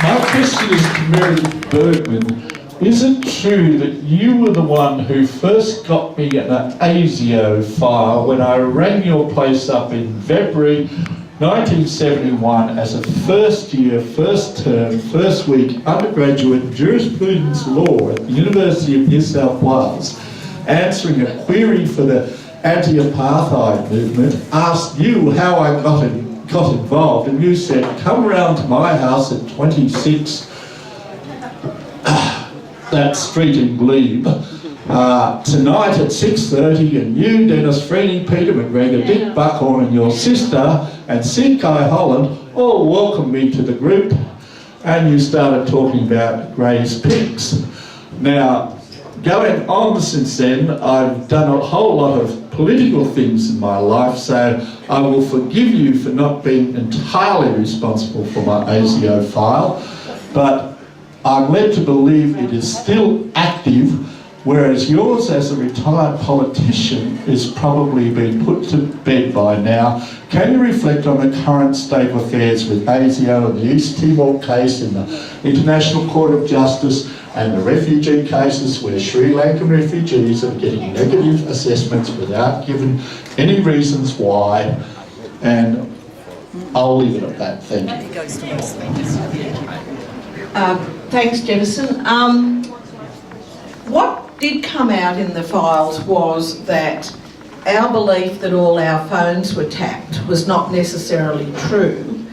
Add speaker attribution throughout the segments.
Speaker 1: My question is to Meredith Burgmann. Is it true that you were the one who first got me an ASIO file when I rang your place up in February 1971 as a first year, first term, first week undergraduate jurisprudence law at the University of New South Wales, answering a query for the anti-apartheid movement, asked you how I got involved, and you said, come round to my house at 26 that street in Glebe tonight at 6:30, and you, Dennis Freeney, Peter McGregor, Dick Buckhorn and your sister and Sid Kai Holland all welcomed me to the group, and you started talking about Gray's pigs. Now, going on since then, I've done a whole lot of political things in my life, so I will forgive you for not being entirely responsible for my ASIO file, but I'm led to believe it is still active, whereas yours as a retired politician is probably been put to bed by now. Can you reflect on the current state of affairs with ASIO and the East Timor case in the International Court of Justice and the refugee cases where Sri Lankan refugees are getting negative assessments without giving any reasons why? And I'll leave it at that. Thank you.
Speaker 2: Thanks, Jefferson. What did come out in the files was that our belief that all our phones were tapped was not necessarily true.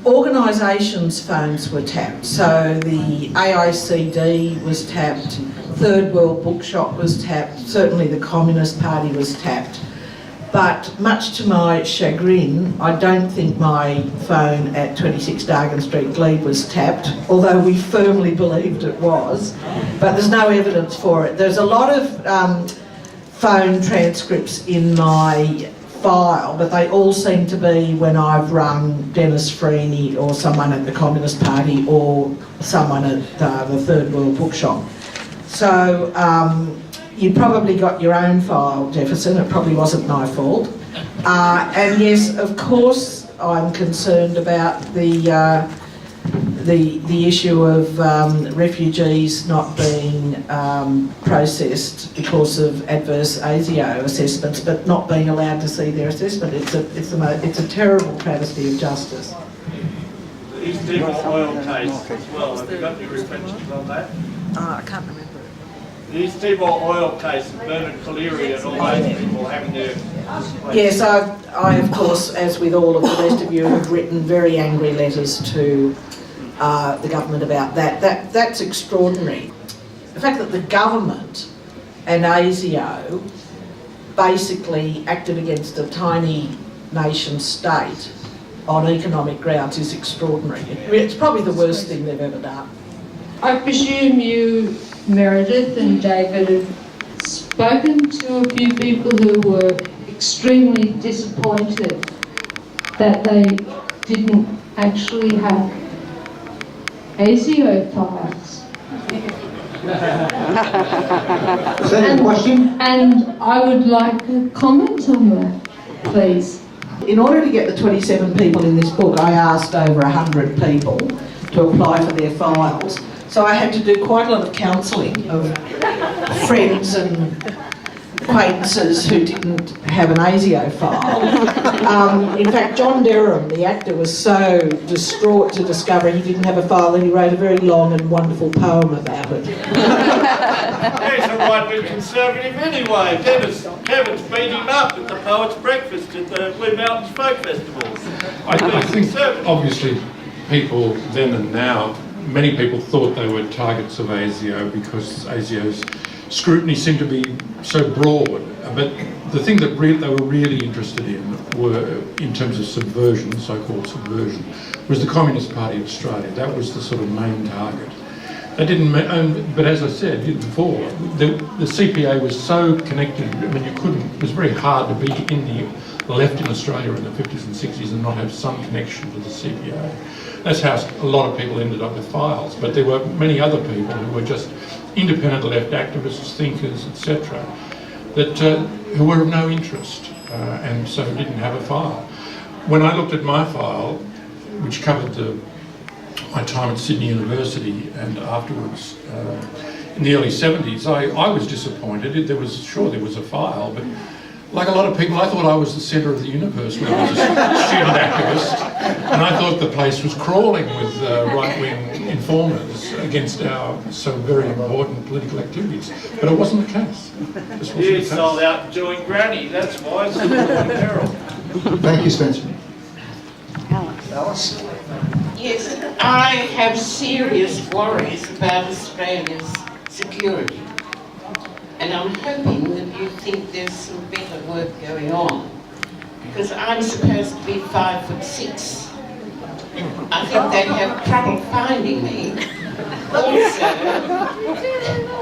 Speaker 2: Organisations' phones were tapped, so the AICD was tapped, Third World Bookshop was tapped, certainly the Communist Party was tapped. But much to my chagrin, I don't think my phone at 26 Dargan Street, Glebe was tapped, although we firmly believed it was. But there's no evidence for it. There's a lot of phone transcripts in my file, but they all seem to be when I've rung Dennis Freeney or someone at the Communist Party or someone at the Third World Bookshop. So, you probably got your own file, Jefferson. It probably wasn't my fault. And yes, of course, I'm concerned about the issue of refugees not being processed because of adverse ASIO assessments, but not being allowed to see their assessment. It's a terrible travesty of justice.
Speaker 1: The East Timor oil case as well. Have you got any reflections on that?
Speaker 2: I can't remember.
Speaker 1: The East Timor oil case, Bernard Collaery and all those people having their...
Speaker 2: Yes, I of course, as with all of the rest of you, have written very angry letters to the government about that. That's extraordinary. The fact that the government and ASIO basically acted against a tiny nation state on economic grounds is extraordinary. It's probably the worst thing they've ever done.
Speaker 3: I presume you, Meredith and David, have spoken to a few people who were extremely disappointed that they didn't actually have ASIO files.
Speaker 4: Is that a question?
Speaker 3: And I would like a comment on that, please.
Speaker 2: In order to get the 27 people in this book, I asked over 100 people to apply for their files. So I had to do quite a lot of counselling of friends and acquaintances who didn't have an ASIO file. In fact, John Derham, the actor, was so distraught to discover he didn't have a file that he wrote a very long and wonderful poem about it.
Speaker 1: He's a right-wing conservative anyway. Kevin's beat him up at the Poets' Breakfast at the Blue Mountains Folk Festival.
Speaker 5: I think obviously people then and now, many people thought they were targets of ASIO because ASIO's scrutiny seemed to be so broad. But the thing that they were really interested in were, in terms of subversion, so-called subversion, was the Communist Party of Australia. That was the sort of main target. They didn't, but as I said before, the CPA was so connected. I mean, it was very hard to be in the left in Australia in the 50s and 60s and not have some connection to the CPA. That's how a lot of people ended up with files. But there were many other people who were just independent left activists, thinkers, etc., that who were of no interest and so didn't have a file. When I looked at my file, which covered the my time at Sydney University, and afterwards in the early 70s, I was disappointed. There was a file, but like a lot of people, I thought I was the centre of the universe when I was a student activist, and I thought the place was crawling with right-wing informers against our so very important political activities. But it wasn't the case.
Speaker 6: You sold out doing granny, that's why it's in peril.
Speaker 4: Thank you, Spencer. Alice?
Speaker 7: Yes, I have serious worries about Australia's security. And I'm hoping that you think there's some better work going on. Because I'm supposed to be 5'6". I think they'd have trouble finding me. Also,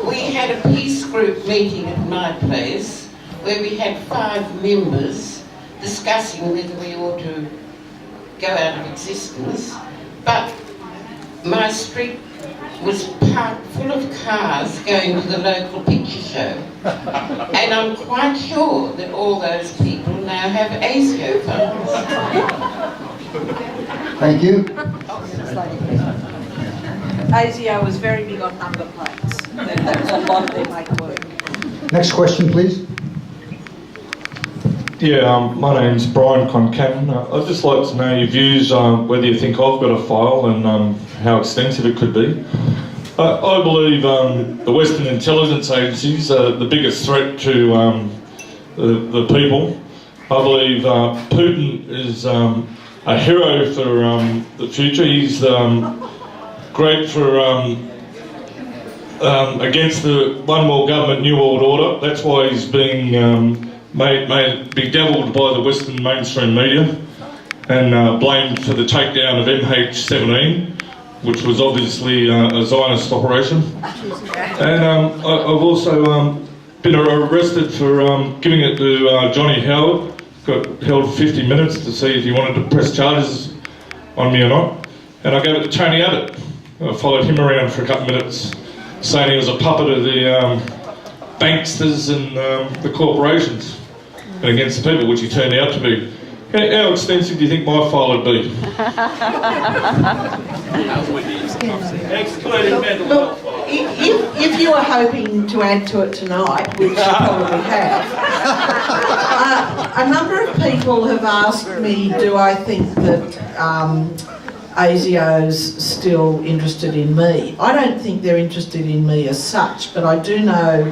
Speaker 7: we had a peace group meeting at my place where we had 5 members discussing whether we ought to go out of existence. But my street was parked full of cars going to the local picture show. And I'm quite sure that all those people now have ASIO phones.
Speaker 4: Thank you.
Speaker 8: ASIO was very big on number plates. That was a lot of their paperwork.
Speaker 4: Next question, please.
Speaker 9: Yeah, my name's Brian Concannon. I'd just like to know your views on whether you think I've got a file and how extensive it could be. I believe the Western intelligence agencies are the biggest threat to the people. I believe Putin is a hero for the future. He's great for against the one world government, new world order. That's why he's being bedeviled by the Western mainstream media and blamed for the takedown of MH17, which was obviously a Zionist operation. And I've also been arrested for giving it to Johnny Howard. Got held 50 minutes to see if he wanted to press charges on me or not. And I gave it to Tony Abbott. I followed him around for a couple of minutes, saying he was a puppet of the banksters and the corporations and against the people, which he turned out to be. How extensive do you think my file would be?
Speaker 6: Excluding mental
Speaker 2: Look,
Speaker 6: health.
Speaker 2: if you were hoping to add to it tonight, which you probably have, a number of people have asked me, do I think that ASIO's still interested in me? I don't think they're interested in me as such, but I do know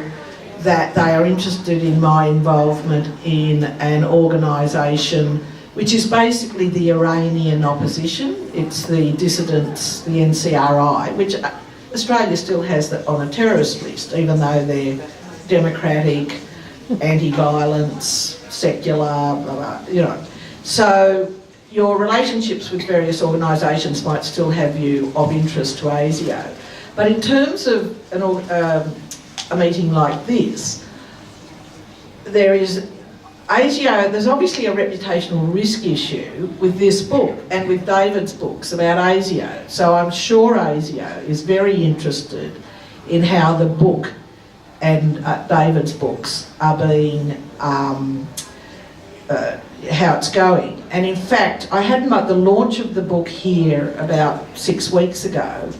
Speaker 2: that they are interested in my involvement in an organisation which is basically the Iranian opposition. It's the dissidents, the NCRI, which Australia still has on a terrorist list, even though they're democratic, anti-violence, secular, blah, blah, you know. So your relationships with various organisations might still have you of interest to ASIO. But in terms of a meeting like this, there's obviously a reputational risk issue with this book and with David's books about ASIO. So I'm sure ASIO is very interested in how the book and David's books are being, how it's going. And in fact, I had the launch of the book here about 6 weeks ago.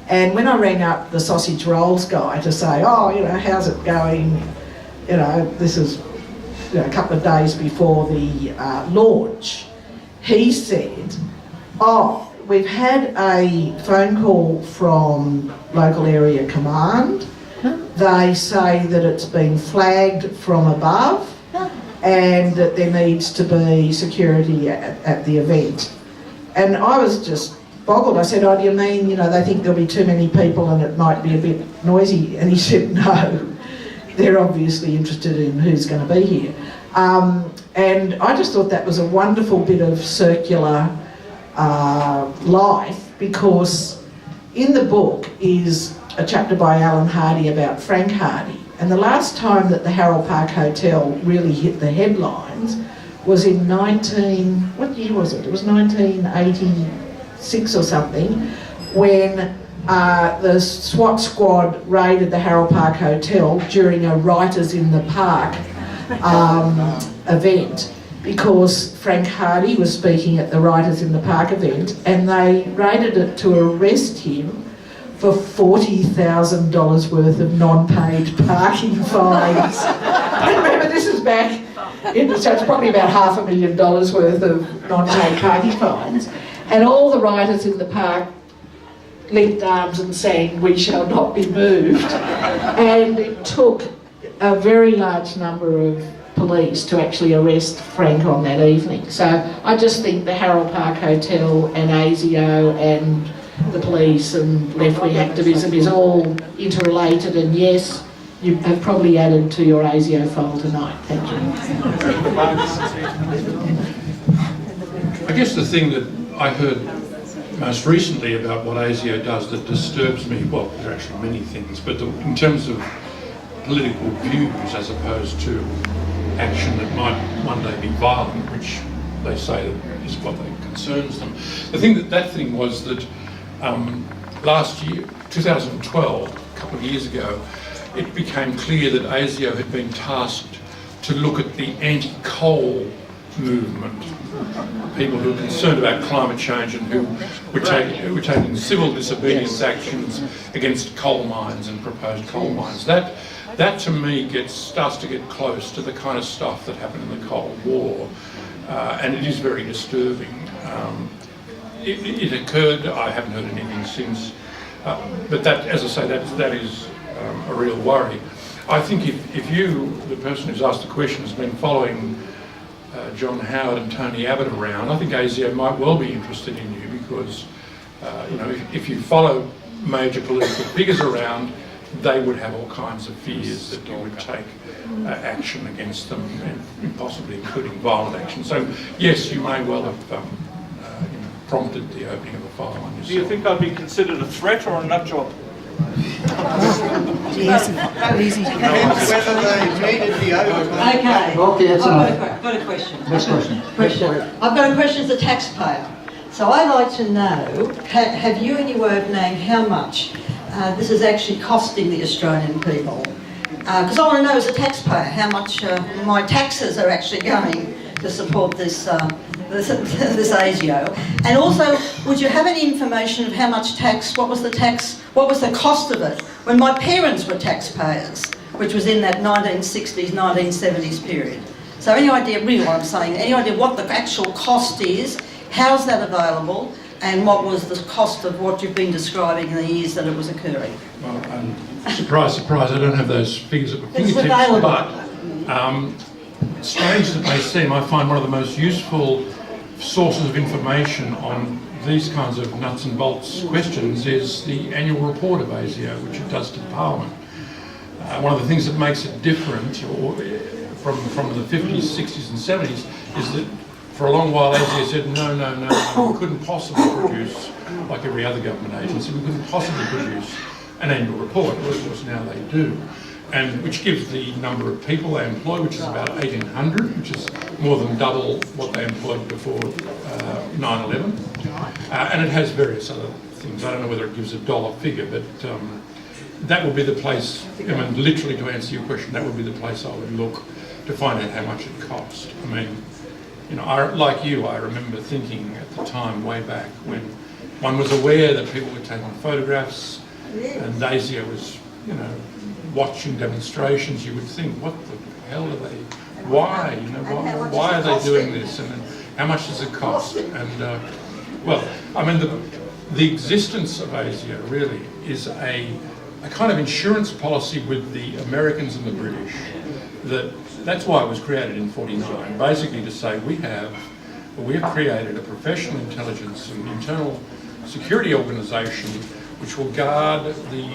Speaker 2: And when I rang up the sausage rolls guy to say, oh, you know, how's it going? You know, this is a couple of days before the launch, he said, oh, we've had a phone call from local area command. They say that it's been flagged from above and that there needs to be security at the event. And I was just boggled. I said, oh, do you mean, you know, they think there'll be too many people and it might be a bit noisy? And he said, no, they're obviously interested in who's going to be here. And I just thought that was a wonderful bit of circular life, because in the book is a chapter by Alan Hardy about Frank Hardy. And the last time that the Harold Park Hotel really hit the headlines was in what year was it? It was 1986 or something, when the SWAT squad raided the Harold Park Hotel during a Writers in the Park event. because Frank Hardy was speaking at the Writers in the Park event, and they raided it to arrest him for $40,000 worth of non-paid parking fines. Remember, this is back, so it's probably about $500,000 worth of non-paid parking fines. And all the writers in the park linked arms and sang, "We shall not be moved." And it took a very large number of police to actually arrest Frank on that evening. So I just think the Harold Park Hotel and ASIO and the police and left-wing activism is all interrelated, and yes, you have probably added to your ASIO file tonight. Thank you.
Speaker 5: I guess the thing that I heard most recently about what ASIO does that disturbs me, well, there are actually many things, but in terms of political views as opposed to action that might one day be violent, which they say that is what concerns them. That thing was that last year, 2012, a couple of years ago, it became clear that ASIO had been tasked to look at the anti-coal movement, people who were concerned about climate change and who were taking civil disobedience actions against coal mines and proposed coal mines. That to me starts to get close to the kind of stuff that happened in the Cold War, and it is very disturbing. It occurred, I haven't heard anything since, but that, as I say, that is a real worry. I think if you, the person who's asked the question, has been following John Howard and Tony Abbott around, I think ASIO might well be interested in you because, if you follow major political figures around, they would have all kinds of fears that you would take action against them, and possibly including violent action. So, yes, you may well have prompted the opening of a file on yourself.
Speaker 6: Do you think I'd be considered a threat or a nut job?
Speaker 8: Easy.
Speaker 6: Whether they needed the overtime.
Speaker 10: Okay.
Speaker 4: Okay, that's enough.
Speaker 10: I've got a question.
Speaker 4: Next question.
Speaker 10: I've got a question as a taxpayer. So I'd like to know, have you any way of knowing how much this is actually costing the Australian people? Because I want to know as a taxpayer how much my taxes are actually going to support this this ASIO. And also, would you have any information of how much tax, what was the cost of it when my parents were taxpayers, which was in that 1960s, 1970s period? So any idea, really what I'm saying, any idea what the actual cost is, how's that available, and what was the cost of what you've been describing in the years that it was occurring?
Speaker 5: Well, surprise, surprise, I don't have those figures at my
Speaker 10: It's
Speaker 5: fingertips,
Speaker 10: available.
Speaker 5: but strange as it may seem, I find one of the most useful sources of information on these kinds of nuts and bolts questions is the annual report of ASIO, which it does to Parliament. One of the things that makes it different from the 50s, 60s and 70s is that for a long while ASIO said, no, we couldn't possibly produce, like every other government agency, we couldn't possibly produce an annual report. Well, of course now they do. And which gives the number of people they employ, which is about 1,800, which is more than double what they employed before 9/11. And it has various other things. I don't know whether it gives a dollar figure, but that would be the place, I mean, literally to answer your question, that would be the place I would look to find out how much it cost. I mean, like you, I remember thinking at the time, way back, when one was aware that people were taking photographs and ASIO was, watching demonstrations, you would think, what the hell are they, why are they doing this, and how much does it cost? And well, I mean, the existence of ASIO really is a kind of insurance policy with the Americans and the British. That's why it was created in '49, basically to say we have created a professional intelligence and internal security organisation which will guard the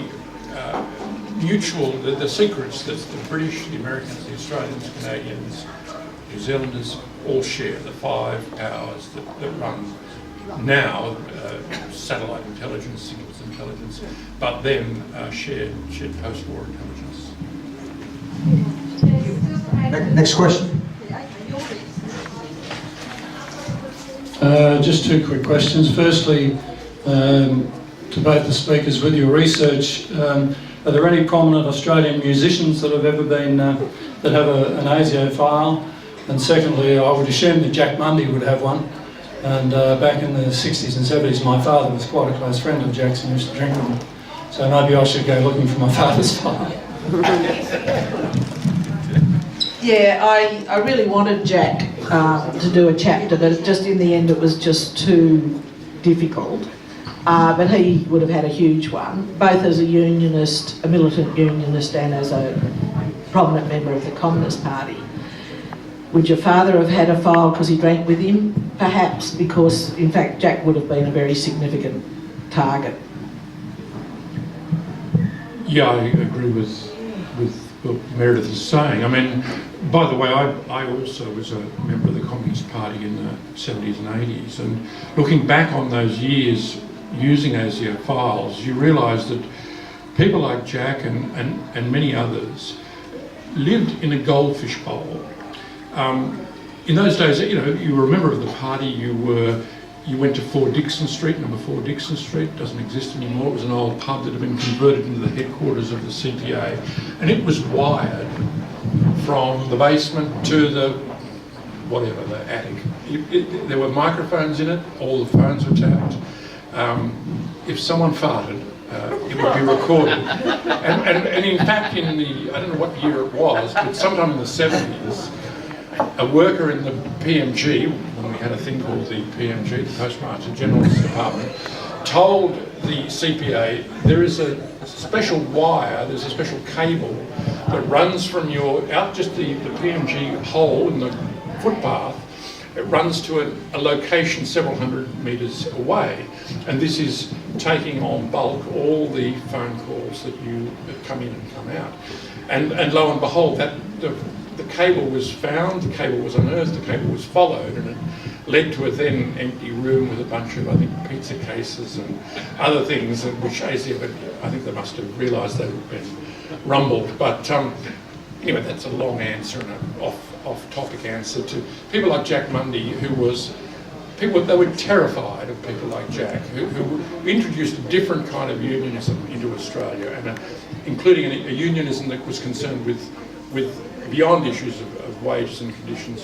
Speaker 5: the secrets that the British, the Americans, the Australians, Canadians, New Zealanders all share, the five powers that run now satellite intelligence, signals intelligence, but then shared post-war intelligence.
Speaker 4: Next question.
Speaker 11: Just two quick questions. Firstly, to both the speakers, with your research, are there any prominent Australian musicians that have ever been, that have an ASIO file, And secondly, I would assume that Jack Mundy would have one. And back in the 60s and 70s, my father was quite a close friend of Jack's and used to drink with him. So maybe I should go looking for my father's file.
Speaker 2: Yeah, I really wanted Jack to do a chapter, but just in the end it was just too difficult. But he would have had a huge one, both as a unionist, a militant unionist, and as a prominent member of the Communist Party. Would your father have had a file because he drank with him? Perhaps, because in fact Jack would have been a very significant target.
Speaker 5: Yeah, I agree with what Meredith is saying. I mean, by the way, I also was a member of the Communist Party in the 70s and 80s, and looking back on those years using ASIO files, you realise that people like Jack and many others lived in a goldfish bowl. In those days, you know, you were a member of the party, you went to 4 Dixon Street, number 4 Dixon Street, doesn't exist anymore. It was an old pub that had been converted into the headquarters of the CPA, and it was wired from the basement to the, whatever, the attic. There were microphones in it, all the phones were tapped. If someone farted, it would be recorded. And in fact, in the, I don't know what year it was, but sometime in the 70s, a worker in the PMG, when we had a thing called the PMG, the Postmaster General's Department, told the CPA there is a special wire, there's a special cable that runs from out just the PMG hole in the footpath. It runs to a location several hundred metres away, and this is taking on bulk all the phone calls that come in and come out. And lo and behold, the cable was found, the cable was unearthed, the cable was followed, and it led to a then empty room with a bunch of, I think, pizza cases and other things, which ASIO, I think they must have realised they had been rumbled. But anyway, that's a long answer and an off-topic answer to people like Jack Mundy, they were terrified of people like Jack, who introduced a different kind of unionism into Australia, and including a unionism that was concerned with beyond issues of wages and conditions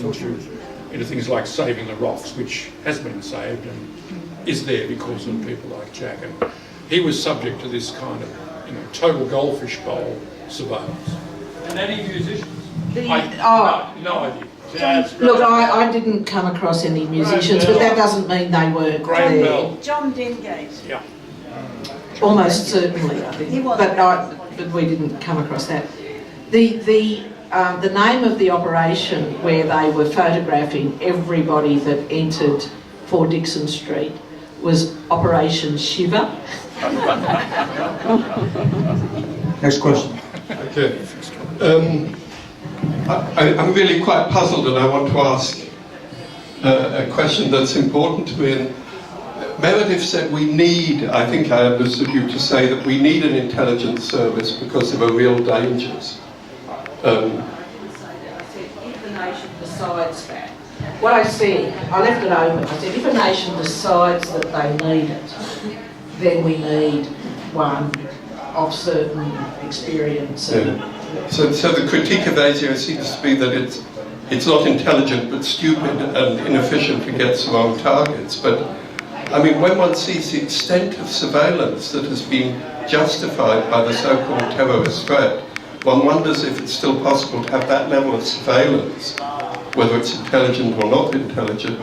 Speaker 5: into things like saving the rocks, which has been saved and is there because of people like Jack. And he was subject to this kind of, total goldfish bowl surveillance.
Speaker 6: And any musicians?
Speaker 5: No idea.
Speaker 6: Jazz,
Speaker 2: Look, I didn't come across any musicians, but that doesn't mean they weren't
Speaker 5: Graham
Speaker 2: there.
Speaker 5: Bell.
Speaker 8: John Dingate.
Speaker 5: Yeah.
Speaker 2: Almost certainly, I think.
Speaker 8: He was.
Speaker 2: But we didn't come across that. The name of the operation where they were photographing everybody that entered 4 Dixon Street was Operation Shiva.
Speaker 4: Next question.
Speaker 12: Okay. I'm really quite puzzled, and I want to ask a question that's important to me. And Meredith said we need, I think I understood you to say that we need an intelligence service because there are real dangers.
Speaker 2: If the nation decides that. What I said, I left it open. I said if a nation decides that they need it, then we need one of certain experience.
Speaker 12: Yeah. So the critique of ASIO seems to be that it's not intelligent but stupid and inefficient against the wrong targets. But I mean, when one sees the extent of surveillance that has been justified by the so-called terrorist threat, one wonders if it's still possible to have that level of surveillance, whether it's intelligent or not intelligent,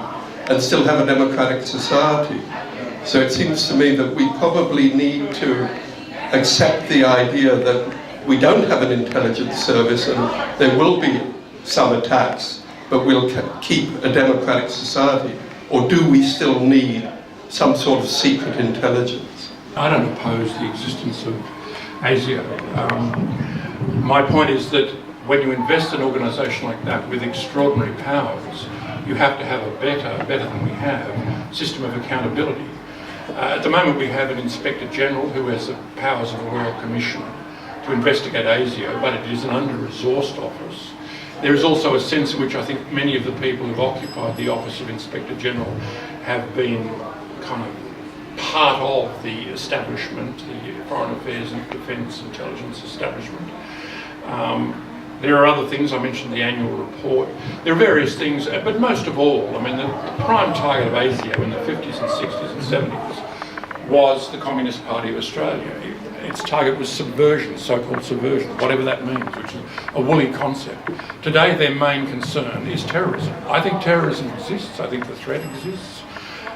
Speaker 12: and still have a democratic society. So it seems to me that we probably need to accept the idea that we don't have an intelligence service and there will be some attacks, but we'll keep a democratic society. Or do we still need some sort of secret intelligence?
Speaker 5: I don't oppose the existence of ASIO. My point is that when you invest in an organisation like that with extraordinary powers, you have to have a better than we have, system of accountability. At the moment we have an Inspector General who has the powers of a Royal Commissioner to investigate ASIO, but it is an under-resourced office. There is also a sense in which I think many of the people who've occupied the office of Inspector General have been kind of part of the establishment, the Foreign Affairs and Defence Intelligence establishment. There are other things, I mentioned the annual report. There are various things, but most of all, I mean, the prime target of ASIO in the 50s and 60s and 70s was the Communist Party of Australia. Its target was subversion, so-called subversion, whatever that means, which is a woolly concept. Today, their main concern is terrorism. I think terrorism exists. I think the threat exists.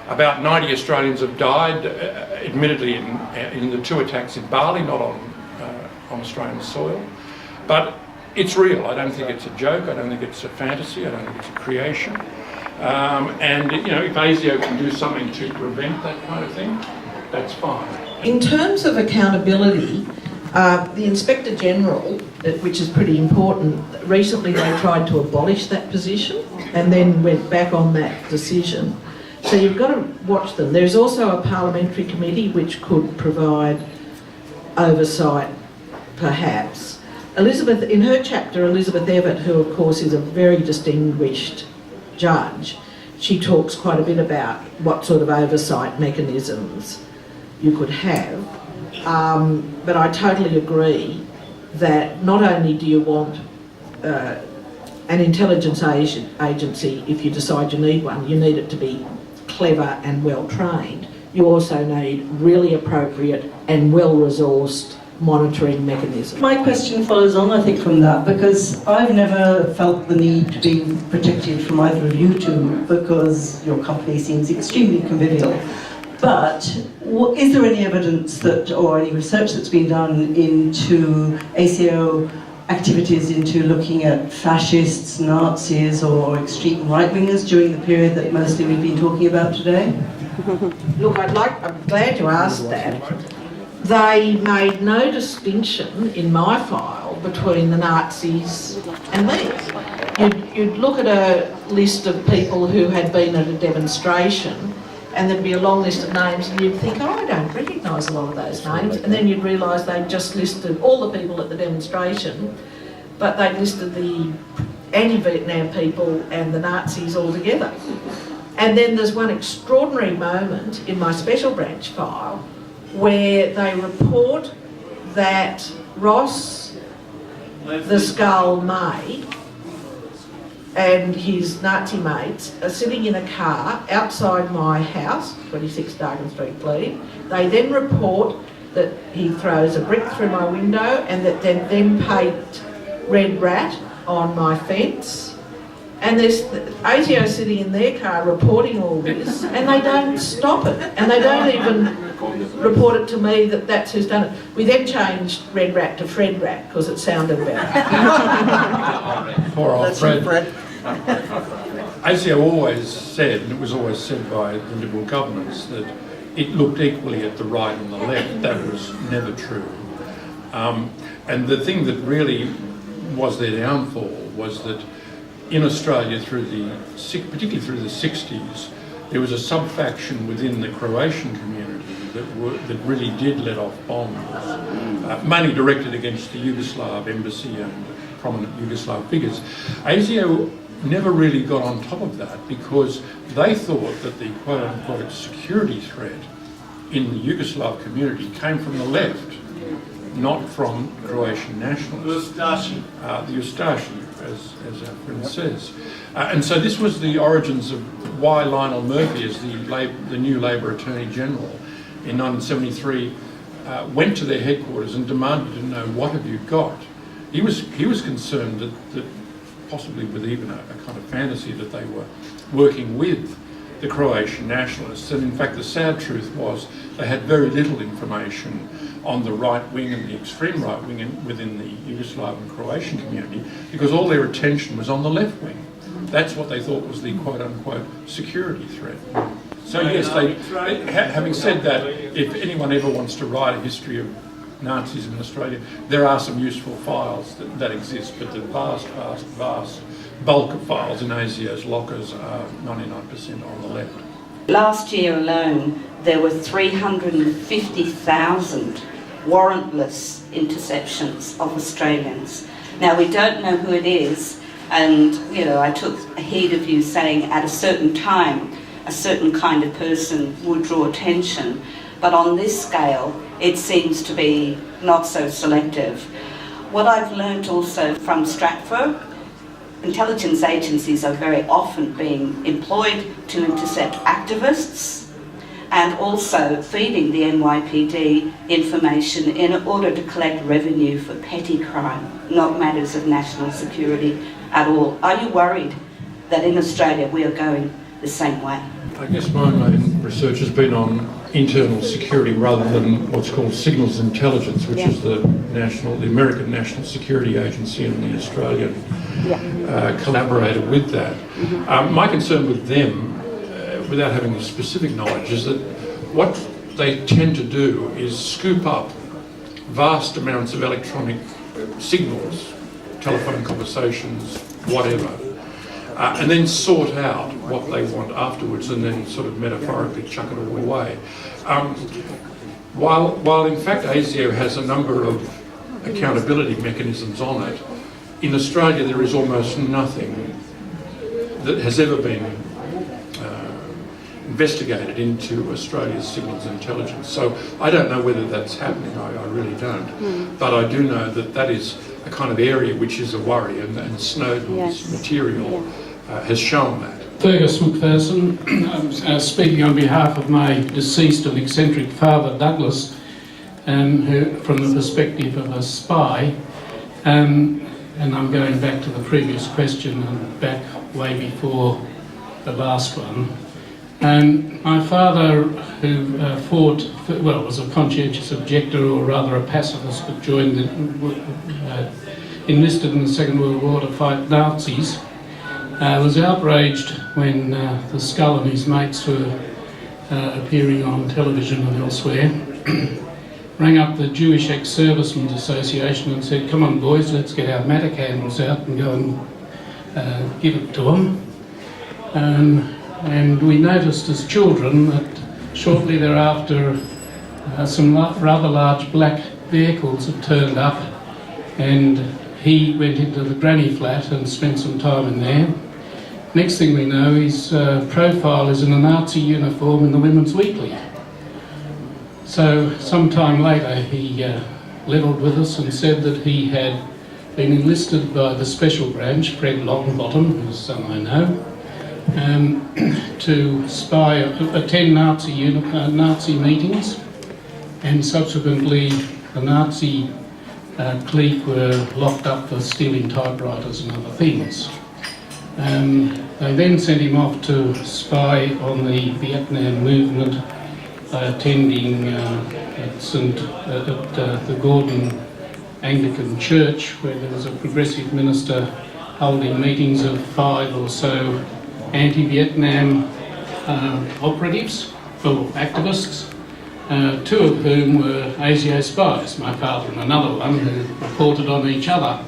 Speaker 5: About 90 Australians have died, admittedly in the 2 attacks in Bali, not on Australian soil. But it's real. I don't think it's a joke. I don't think it's a fantasy. I don't think it's a creation. And you know, if ASIO can do something to prevent that kind of thing, that's fine.
Speaker 2: In terms of accountability, the Inspector General, which is pretty important, recently they tried to abolish that position and then went back on that decision. So you've got to watch them. There's also a parliamentary committee which could provide oversight, perhaps. Elizabeth, in her chapter, Elizabeth Evatt, who of course is a very distinguished judge, she talks quite a bit about what sort of oversight mechanisms you could have. But I totally agree that not only do you want an intelligence agency, if you decide you need one, you need it to be clever and well trained. You also need really appropriate and well-resourced monitoring mechanisms.
Speaker 13: My question follows on, I think, from that, because I've never felt the need to be protected from either of you two, because your company seems extremely convivial. But is there any evidence that, or any research that's been done into ASIO activities into looking at fascists, Nazis, or extreme right-wingers during the period that mostly we've been talking about today?
Speaker 2: Look, I'm glad you asked that. They made no distinction in my file between the Nazis and me. You'd look at a list of people who had been at a demonstration, and there'd be a long list of names, and you'd think, oh, I don't recognise a lot of those names, and then you'd realise they'd just listed all the people at the demonstration, but they'd listed the anti-Vietnam people and the Nazis all together. And then there's one extraordinary moment in my special branch file where they report that Ross, the Skull May, and his Nazi mates are sitting in a car outside my house, 26 Dargan Street, Glebe. They then report that he throws a brick through my window and that they then paint red rat on my fence. And there's ASIO sitting in their car reporting all this, and they don't stop it. And they don't even report it to me that that's who's done it. We then changed red rat to Fred rat because it sounded better.
Speaker 5: Poor old Fred. ASIO always said, and it was always said by the Liberal governments, that it looked equally at the right and the left. That was never true. And the thing that really was their downfall was that in Australia, particularly through the 60s, there was a sub-faction within the Croatian community that really did let off bombs, mainly directed against the Yugoslav embassy and prominent Yugoslav figures. ASIO never really got on top of that because they thought that the quote-unquote security threat in the Yugoslav community came from the left, not from Croatian nationalists. The Ustashi, as our friend says. And so this was the origins of why Lionel Murphy, as the new Labor Attorney General in 1973, went to their headquarters and demanded to know, what have you got? He was concerned that possibly with even a kind of fantasy that they were working with the Croatian nationalists. And in fact, the sad truth was they had very little information on the right wing and the extreme right wing within the Yugoslav and Croatian community, because all their attention was on the left wing. That's what they thought was the quote-unquote security threat. So yes, having said that, if anyone ever wants to write a history of Nazism in Australia, there are some useful files that exist, but the vast bulk of files in ASIO's lockers are 99% on the left.
Speaker 14: Last year alone, there were 350,000 warrantless interceptions of Australians. Now, we don't know who it is, and I took heed of you saying at a certain time a certain kind of person would draw attention, but on this scale it seems to be not so selective. what I've learned also from Stratford, intelligence agencies are very often being employed to intercept activists and also feeding the NYPD information in order to collect revenue for petty crime, not matters of national security at all. Are you worried that in Australia we are going the same way?
Speaker 5: I guess my main research has been on internal security rather than what's called signals intelligence, which is the American National Security Agency, and the Australian collaborated with that. My concern with them, without having the specific knowledge, is that what they tend to do is scoop up vast amounts of electronic signals, telephone conversations, whatever, and then sort out what they want afterwards, and then sort of metaphorically chuck it all away. While in fact ASIO has a number of accountability mechanisms on it, in Australia there is almost nothing that has ever been investigated into Australia's signals intelligence. So I don't know whether that's happening, I really don't. But I do know that that is a kind of area which is a worry, and Snowden's material has shown that.
Speaker 15: Fergus McPherson, I'm speaking on behalf of my deceased and eccentric father Douglas, who, from the perspective of a spy, and I'm going back to the previous question and back way before the last one. My father, who was a conscientious objector, or rather a pacifist, but enlisted in the Second World War to fight Nazis, was outraged when the Skull and his mates were appearing on television and elsewhere. Rang up the Jewish Ex-Servicemen's Association and said, "Come on boys, let's get our matter candles out and go and give it to them." And we noticed as children that shortly thereafter some rather large black vehicles had turned up, and he went into the granny flat and spent some time in there. Next thing we know, his profile is in a Nazi uniform in the Women's Weekly. So some time later he levelled with us and said that he had been enlisted by the Special Branch, Fred Longbottom, whose son I know, to spy, attend Nazi meetings, and subsequently the Nazi clique were locked up for stealing typewriters and other things. They then sent him off to spy on the Vietnam movement by attending at the Gordon Anglican Church, where there was a progressive minister holding meetings of 5 or so anti-Vietnam operatives, or activists, 2 of whom were ASIO spies, my father and another one, who reported on each other.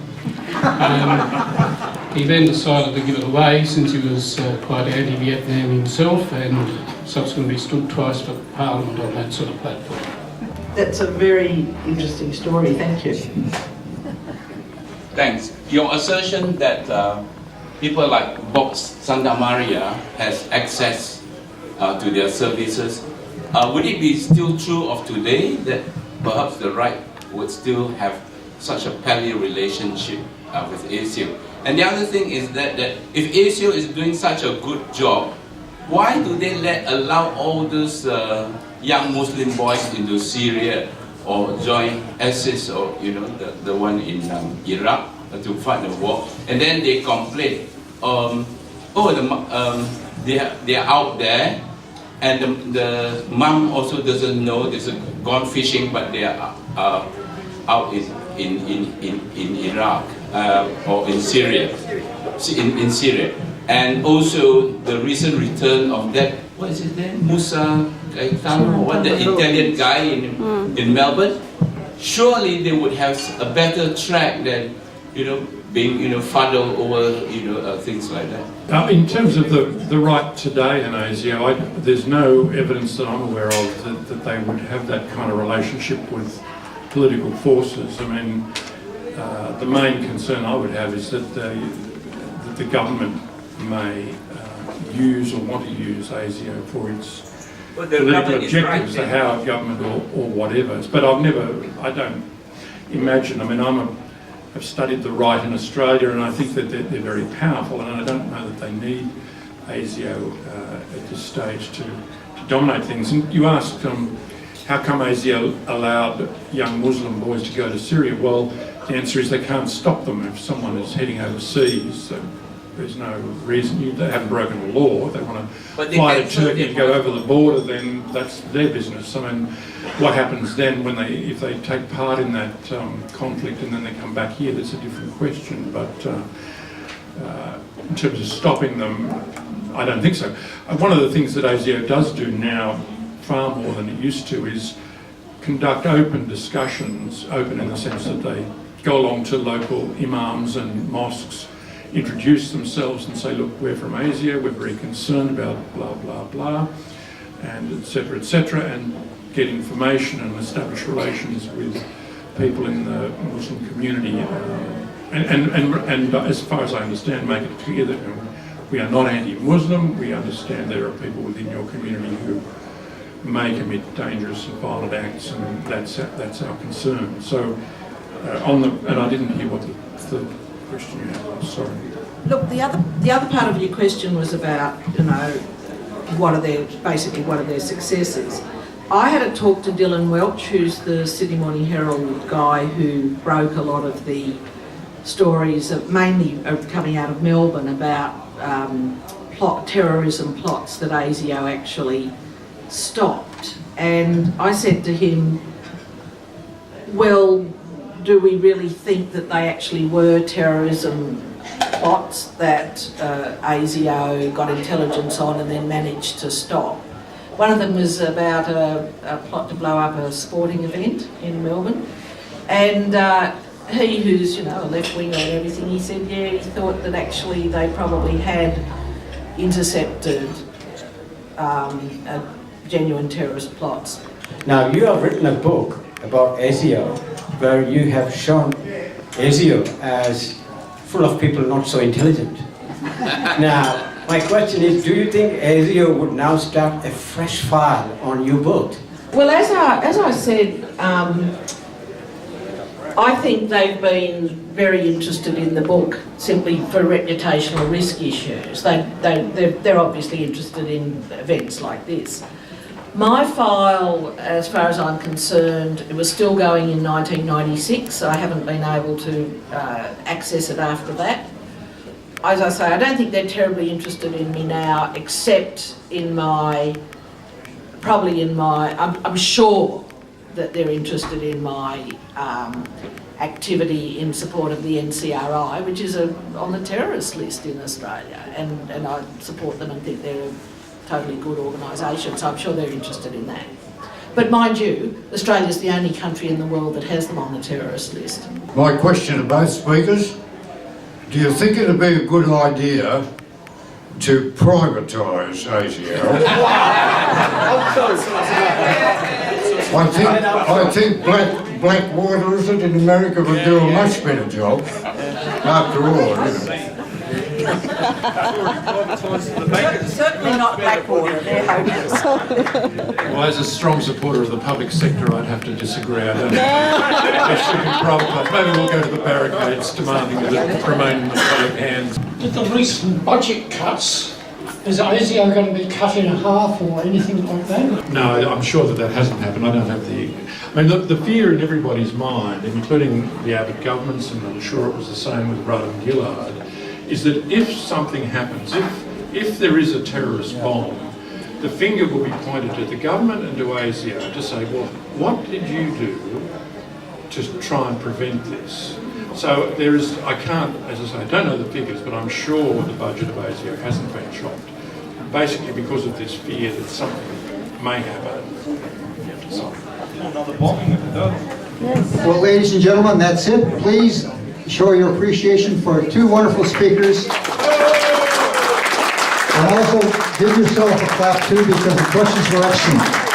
Speaker 15: He then decided to give it away, since he was quite anti-Vietnam himself, and subsequently stood twice for Parliament on that sort of platform.
Speaker 2: That's a very interesting story, thank you.
Speaker 16: Thanks. Your assertion that people like Bob Santamaria has access to their services, would it be still true of today that perhaps the right would still have such a pally relationship with ASIO? And the other thing is that if ASIO is doing such a good job, why do they allow all those young Muslim boys into Syria or join ISIS, or the one in Iraq to fight the war, and then they complain, they are out there, and the mom also doesn't know, they've gone fishing, but they are out in Iraq or in Syria, in Syria. And also the recent return of that, what is his name, Musa Gaetano, or the Italian guy in Melbourne. Surely they would have a better track than being fuddled over things like that.
Speaker 5: In terms of the right today in ASIO, there's no evidence that I'm aware of that they would have that kind of relationship with political forces. I mean, the main concern I would have is that the government may use or want to use ASIO for its political objectives, the Howard government or whatever. But I don't imagine, I mean, I'm have studied the right in Australia, and I think that they're very powerful, and I don't know that they need ASIO at this stage to dominate things. And you asked how come ASIO allowed young Muslim boys to go to Syria? Well, the answer is they can't stop them if someone is heading overseas. So there's no reason. They haven't broken the law. If they want to fly to Turkey and go over the border, then that's their business. I mean, what happens then if they take part in that conflict and then they come back here? That's a different question. But in terms of stopping them, I don't think so. One of the things that ASIO does do now, far more than it used to, is conduct open discussions, open in the sense that they go along to local imams and mosques, introduce themselves and say, look, we're from ASIO, we're very concerned about blah, blah, blah, and et cetera, and get information and establish relations with people in the Muslim community. And as far as I understand, make it clear that we are not anti-Muslim. We understand there are people within your community who may commit dangerous and violent acts, and that's our concern. So, and I didn't hear what the third question you had was. Sorry.
Speaker 2: Look, the other part of your question was about, what are their successes. I had a talk to Dylan Welch, who's the Sydney Morning Herald guy who broke a lot of the stories, mainly coming out of Melbourne, about terrorism plots that ASIO actually stopped. And I said to him, well, do we really think that they actually were terrorism plots that ASIO got intelligence on and then managed to stop? One of them was about a plot to blow up a sporting event in Melbourne, and he, who's a left-winger and everything, he said, yeah, he thought that actually they probably had intercepted genuine terrorist plots.
Speaker 17: Now, you have written a book about ASIO where you have shown ASIO as full of people not so intelligent. Now, my question is, do you think ASIO would now start a fresh file on your book?
Speaker 2: Well, as I said, I think they've been very interested in the book simply for reputational risk issues. They're obviously interested in events like this. My file, as far as I'm concerned, it was still going in 1996, so I haven't been able to access it after that. As I say, I don't think they're terribly interested in me now, except in I'm sure that they're interested in my activity in support of the NCRI, which is on the terrorist list in Australia, and I support them and think they're a totally good organisation, so I'm sure they're interested in that. But mind you, Australia's the only country in the world that has them on the terrorist list.
Speaker 18: My question to both speakers, do you think it would be a good idea to privatise ASIO? I think Blackwater, is it, in America, would do a much better job, after all,
Speaker 2: Certainly not Blackwater, they're hopeless.
Speaker 5: Well, as a strong supporter of the public sector, I'd have to disagree. I don't think they should be privatised. Maybe we'll go to the barricades demanding that it remain in the public hands.
Speaker 19: With the recent budget cuts, is ASIO going to be cut in half or anything like that?
Speaker 5: No, I'm sure that hasn't happened. I don't have I mean, the fear in everybody's mind, including the Abbott governments, and I'm sure it was the same with Rudd and Gillard, is that if something happens, if there is a terrorist bomb, the finger will be pointed to the government and to ASIO to say, well, what did you do to try and prevent this? So there is, I can't, as I say, I don't know the figures, but I'm sure the budget of ASIO hasn't been chopped, basically because of this fear that something may happen.
Speaker 4: Another bombing if it does.
Speaker 20: Well, ladies and gentlemen, that's it. Please show your appreciation for two wonderful speakers. And also give yourself a clap too, because the questions were excellent.